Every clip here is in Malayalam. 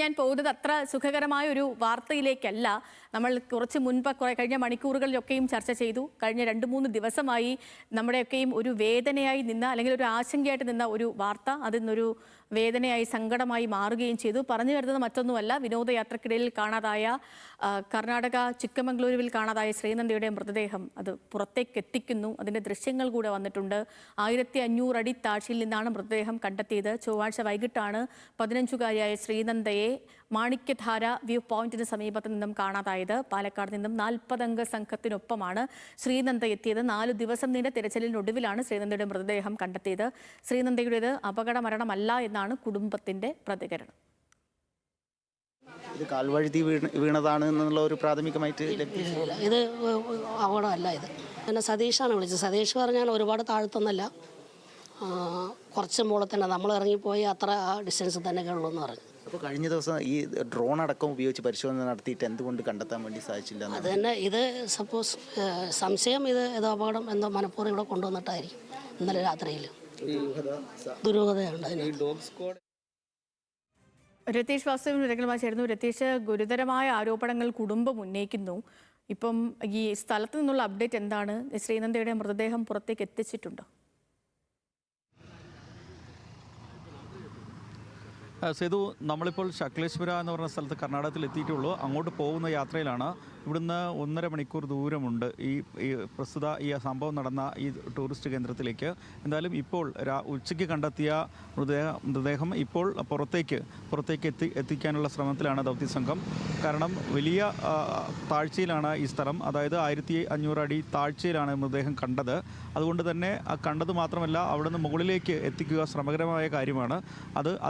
ഞാൻ പോകുന്നത് അത്ര സുഖകരമായ ഒരു വാർത്തയിലേക്കല്ല. നമ്മൾ കുറച്ച് മുൻപ് കഴിഞ്ഞ മണിക്കൂറുകളിലൊക്കെയും ചർച്ച ചെയ്തു. കഴിഞ്ഞ 2-3 ദിവസമായി നമ്മുടെയൊക്കെയും ഒരു വേദനയായി നിന്ന, അല്ലെങ്കിൽ ഒരു ആശങ്കയായിട്ട് നിന്ന ഒരു വാർത്ത അതിന്നൊരു വേദനയായി, സങ്കടമായി മാറുകയും ചെയ്തു. പറഞ്ഞു വരുന്നത് മറ്റൊന്നുമല്ല, വിനോദയാത്രക്കിടയിൽ കാണാതായ, കർണാടക ചിക്കമംഗളൂരുവിൽ കാണാതായ ശ്രീനന്ദയുടെ മൃതദേഹം അത് പുറത്തേക്ക് എത്തിക്കുന്നു. അതിൻ്റെ ദൃശ്യങ്ങൾ കൂടെ വന്നിട്ടുണ്ട്. 1500 അടി താഴ്ചയിൽ നിന്നാണ് മൃതദേഹം കണ്ടെത്തിയത്. ചൊവ്വാഴ്ച വൈകിട്ടാണ് 15-കാരിയായ ശ്രീനന്ദയെ മാണിക്യധാര വ്യൂ പോയിന്റിന് സമീപത്ത് നിന്നും കാണാതായത്. പാലക്കാട് നിന്നും 40 അംഗ സംഘത്തിനൊപ്പമാണ് ശ്രീനന്ദ എത്തിയത്. 4 ദിവസം നീണ്ട തിരച്ചിലിനൊടുവിലാണ് ശ്രീനന്ദയുടെ മൃതദേഹം കണ്ടെത്തിയത്. ശ്രീനന്ദയുടേത് അപകട മരണമല്ല എന്നാണ് കുടുംബത്തിന്റെ പ്രതികരണം. ഇത് കാൽവഴുതി വീണതാണ് എന്നുള്ള ഒരു പ്രാഥമികമായിട്ട് ഇത് അപകടമല്ല. ഇത് എന്നെ സതീഷാണ് വിളിച്ചത്. സതീഷ് പറഞ്ഞാൽ ഒരുപാട് താഴ്ത്തൊന്നല്ല, കുറച്ച് മുകളിൽ തന്നെ, നമ്മൾ ഇറങ്ങിപ്പോയി അത്ര ആ ഡിസ്റ്റൻസ് തന്നെ ഉള്ളൂ എന്ന് പറഞ്ഞു. അപ്പോൾ കഴിഞ്ഞ ദിവസം ഈ ഡ്രോൺ അടക്കം ഉപയോഗിച്ച് പരിശോധന നടത്തിയിട്ട് എന്തുകൊണ്ട് കണ്ടെത്താൻ വേണ്ടി സാധിച്ചില്ല? അത് തന്നെ, ഇത് സപ്പോസ് സംശയം ഇത് ഏതോ അപകടം എന്തോ മനഃപൂർവ്വം ഇവിടെ കൊണ്ടുവന്നിട്ടായിരിക്കും. ഇന്നലെ രാത്രിയിൽ ദുരൂഹതയുണ്ട് അതിന്. രതീഷ് വാസുവിന് വിവരങ്ങളുമായി ചേർന്നു. രതീഷ്, ഗുരുതരമായ ആരോപണങ്ങൾ കുടുംബം ഉന്നയിക്കുന്നു. ഇപ്പം ഈ സ്ഥലത്ത് നിന്നുള്ള അപ്ഡേറ്റ് എന്താണ്? ശ്രീനന്ദയുടെ മൃതദേഹം പുറത്തേക്ക് എത്തിച്ചിട്ടുണ്ടോ? സേതു, നമ്മളിപ്പോൾ ശക്ലേശ്വര എന്ന് പറഞ്ഞ സ്ഥലത്ത് കർണാടകത്തിൽ എത്തിയിട്ടുള്ളൂ. അങ്ങോട്ട് പോകുന്ന യാത്രയിലാണ്. ഇവിടുന്ന് 1.5 മണിക്കൂർ ദൂരമുണ്ട് ഈ പ്രസ്തുത ഈ സംഭവം നടന്ന ഈ ടൂറിസ്റ്റ് കേന്ദ്രത്തിലേക്ക്. എന്തായാലും ഇപ്പോൾ ഉച്ചയ്ക്ക് കണ്ടെത്തിയ മൃതദേഹം ഇപ്പോൾ പുറത്തേക്ക് എത്തിക്കാനുള്ള ശ്രമത്തിലാണ് ദൗത്യസംഘം. കാരണം വലിയ താഴ്ചയിലാണ് ഈ സ്ഥലം, അതായത് 1500 അടി താഴ്ചയിലാണ് മൃതദേഹം കണ്ടത്. അതുകൊണ്ട് തന്നെ കണ്ടത് മാത്രമല്ല, അവിടുന്ന് മുകളിലേക്ക് എത്തിക്കുക ശ്രമകരമായ കാര്യമാണ്.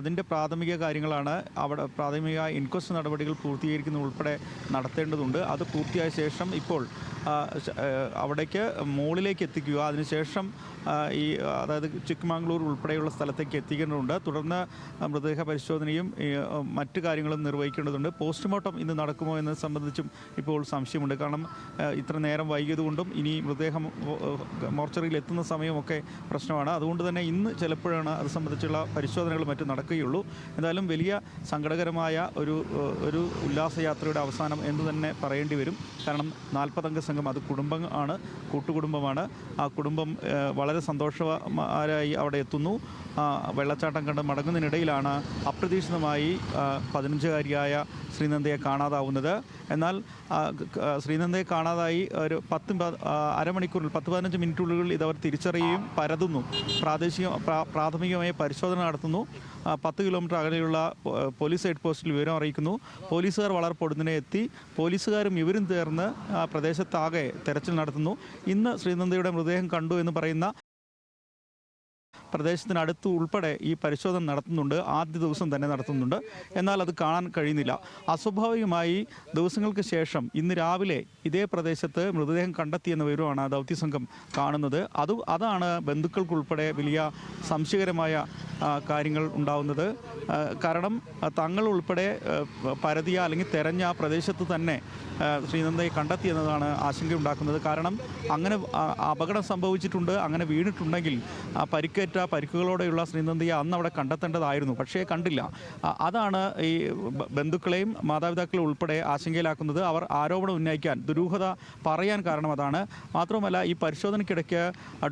അതിൻ്റെ പ്രാഥമിക കാര്യങ്ങളാണ് അവിടെ പ്രാഥമിക ഇൻക്വസ്റ്റ് നടപടികൾ പൂർത്തീകരിക്കുന്ന ഉൾപ്പെടെ നടത്തേണ്ടതുണ്ട്. അത് പൂർത്തിയായ ശേഷം ഇപ്പോൾ അവിടേക്ക് മുകളിലേക്ക് എത്തിക്കുക, അതിനുശേഷം അതായത് ചിക്കമംഗളൂർ ഉൾപ്പെടെയുള്ള സ്ഥലത്തേക്ക് എത്തിക്കേണ്ടതുണ്ട്. തുടർന്ന് മൃതദേഹ പരിശോധനയും മറ്റു കാര്യങ്ങളും നിർവഹിക്കേണ്ടതുണ്ട്. പോസ്റ്റ്മോർട്ടം ഇന്ന് നടക്കുമോ എന്നത് സംബന്ധിച്ചും ഇപ്പോൾ സംശയമുണ്ട്. കാരണം ഇത്ര നേരം വൈകിയതുകൊണ്ടും ഇനി മൃതദേഹം മോർച്ചറിയിൽ എത്തുന്ന സമയമൊക്കെ പ്രശ്നമാണ്. അതുകൊണ്ട് തന്നെ ഇന്ന് ചിലപ്പോഴാണ് അത് സംബന്ധിച്ചുള്ള പരിശോധനകൾ മറ്റും നടക്കുകയുള്ളൂ. എന്തായാലും വലിയ സങ്കടകരമായ ഒരു ഉല്ലാസയാത്രയുടെ അവസാനം എന്ന് തന്നെ പറയേണ്ടി വരും. കാരണം 40 അംഗ സംഘം, അത് കുടുംബമാണ്, കൂട്ടുകുടുംബമാണ്. ആ കുടുംബം വളരെ സന്തോഷമാരായി അവിടെ എത്തുന്നു. വെള്ളച്ചാട്ടം കണ്ട് മടങ്ങുന്നതിനിടയിലാണ് അപ്രതീക്ഷിതമായി 15-കാരിയായ ശ്രീനന്ദയെ കാണാതാവുന്നത്. എന്നാൽ ശ്രീനന്ദയെ കാണാതായി ഒരു 10-15 മിനിറ്റുള്ളിൽ ഇതവർ തിരിച്ചറിയുകയും പരതുന്നു. പ്രാഥമികമായി പരിശോധന നടത്തുന്നു. 10 കിലോമീറ്റർ അകലെയുള്ള പോലീസ് ഹെഡ് പോസ്റ്റിൽ വിവരം അറിയിക്കുന്നു. പോലീസുകാർ വളരെ പൊടുന്നനെ എത്തി. പോലീസുകാരും ഇവരും ചേർന്ന് പ്രദേശത്താകെ തെരച്ചിൽ നടത്തുന്നു. ഇന്ന് ശ്രീനന്ദയുടെ മൃതദേഹം കണ്ടു എന്ന് പറയുന്ന പ്രദേശത്തിനടുത്ത് ഉൾപ്പെടെ ഈ പരിശോധന നടത്തുന്നുണ്ട്. ആദ്യ ദിവസം തന്നെ നടത്തുന്നുണ്ട്. എന്നാൽ അത് കാണാൻ കഴിയുന്നില്ല. അസ്വാഭാവികമായി ദിവസങ്ങൾക്ക് ശേഷം ഇന്ന് രാവിലെ ഇതേ പ്രദേശത്ത് മൃതദേഹം കണ്ടെത്തിയെന്ന വിവരമാണ് ദൗത്യസംഘം കാണുന്നത്. അതാണ് ബന്ധുക്കൾക്കുൾപ്പെടെ വലിയ സംശയകരമായ കാര്യങ്ങൾ ഉണ്ടാവുന്നത്. കാരണം തങ്ങൾ ഉൾപ്പെടെ പരതിയ അല്ലെങ്കിൽ തെരഞ്ഞ പ്രദേശത്ത് തന്നെ ശ്രീനന്ദയെ കണ്ടെത്തിയെന്നതാണ് ആശങ്കയുണ്ടാക്കുന്നത്. കാരണം അങ്ങനെ അപകടം സംഭവിച്ചിട്ടുണ്ട്, അങ്ങനെ വീണിട്ടുണ്ടെങ്കിൽ പരിക്കുകളോടെയുള്ള ശ്രീനന്ദയെ അന്ന് അവിടെ കണ്ടെത്തേണ്ടതായിരുന്നു. പക്ഷേ കണ്ടില്ല. അതാണ് ഈ ബന്ധുക്കളെയും മാതാപിതാക്കളെ ഉൾപ്പെടെ ആശങ്കയിലാക്കുന്നത്. അവർ ആരോപണം ഉന്നയിക്കാൻ, ദുരൂഹത പറയാൻ കാരണം അതാണ്. മാത്രമല്ല, ഈ പരിശോധനയ്ക്കിടയ്ക്ക്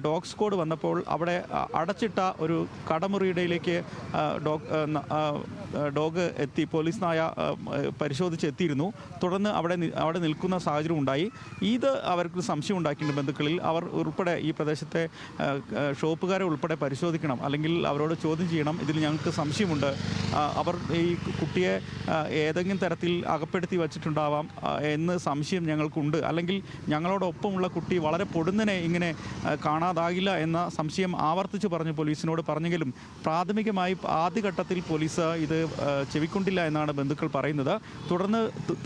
ഡോഗ് സ്ക്വാഡ് വന്നപ്പോൾ അവിടെ അടച്ചിട്ട ഒരു കടമുറിയിടയിലേക്ക് ഡോഗ് എത്തി, പോലീസ് നായ പരിശോധിച്ചെത്തിയിരുന്നു. തുടർന്ന് അവിടെ നിൽക്കുന്ന സാഹചര്യം ഉണ്ടായി. ഇത് അവർക്ക് സംശയം ഉണ്ടാക്കിയിട്ടുണ്ട് ബന്ധുക്കളിൽ. അവർ ഉൾപ്പെടെ ഈ പ്രദേശത്തെ ഷോപ്പുകാരെ ഉൾപ്പെടെ പരിശോധിക്കണം, അല്ലെങ്കിൽ അവരോട് ചോദ്യം ചെയ്യണം. ഇതിൽ ഞങ്ങൾക്ക് സംശയമുണ്ട്, അവർ ഈ കുട്ടിയെ ഏതെങ്കിലും തരത്തിൽ അകപ്പെടുത്തി വച്ചിട്ടുണ്ടാവാം എന്ന് സംശയം ഞങ്ങൾക്കുണ്ട്, അല്ലെങ്കിൽ ഞങ്ങളോടൊപ്പമുള്ള കുട്ടി വളരെ പൊടുന്നനെ ഇങ്ങനെ കാണാതാകില്ല എന്ന സംശയം ആവർത്തിച്ച് പറഞ്ഞു പോലീസിനോട് പറഞ്ഞെങ്കിലും പ്രാഥമികമായി ആദ്യഘട്ടത്തിൽ പോലീസ് ഇത് ചെവിക്കൊണ്ടില്ല എന്നാണ് ബന്ധുക്കൾ പറയുന്നത്.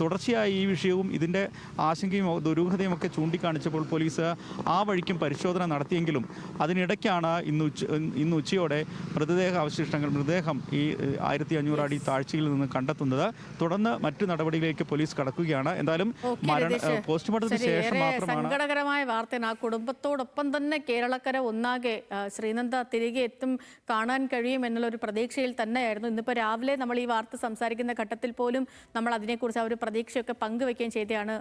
തുടർച്ചയായി ഈ വിഷയവും ഇതിൻ്റെ ആശങ്കയും ദുരൂഹതയും ഒക്കെ ചൂണ്ടിക്കാണിച്ചപ്പോൾ പോലീസ് ആ വഴിക്കും പരിശോധന നടത്തിയെങ്കിലും അതിനിടയ്ക്കാണ് ഇന്ന് ഉച്ചയോടെ മൃതദേഹം ഈ 1500 അടി താഴ്ചയിൽ നിന്ന് കണ്ടെത്തുന്നത്. തുടർന്ന് മറ്റു നടപടിയിലേക്ക് പോലീസ് കടക്കുകയാണ്. എന്തായാലും പോസ്റ്റ്മോർട്ടത്തിന് ശേഷം മാത്രമാണ്. സങ്കടകരമായ വാർത്തയാണ്. ആ കുടുംബത്തോടൊപ്പം തന്നെ കേരളക്കര ഒന്നാകെ ശ്രീനന്ദ തിരികെ എത്തും, കാണാൻ കഴിയും എന്നുള്ള ഒരു പ്രതീക്ഷയിൽ തന്നെയായിരുന്നു. ഇന്നിപ്പോൾ രാവിലെ നമ്മൾ നമ്മൾ ഈ വാർത്ത സംസാരിക്കുന്ന ഘട്ടത്തിൽ പോലും നമ്മൾ അതിനെക്കുറിച്ച് ആ ഒരു പ്രതീക്ഷയൊക്കെ പങ്കുവെക്കുകയും ചെയ്തതാണ്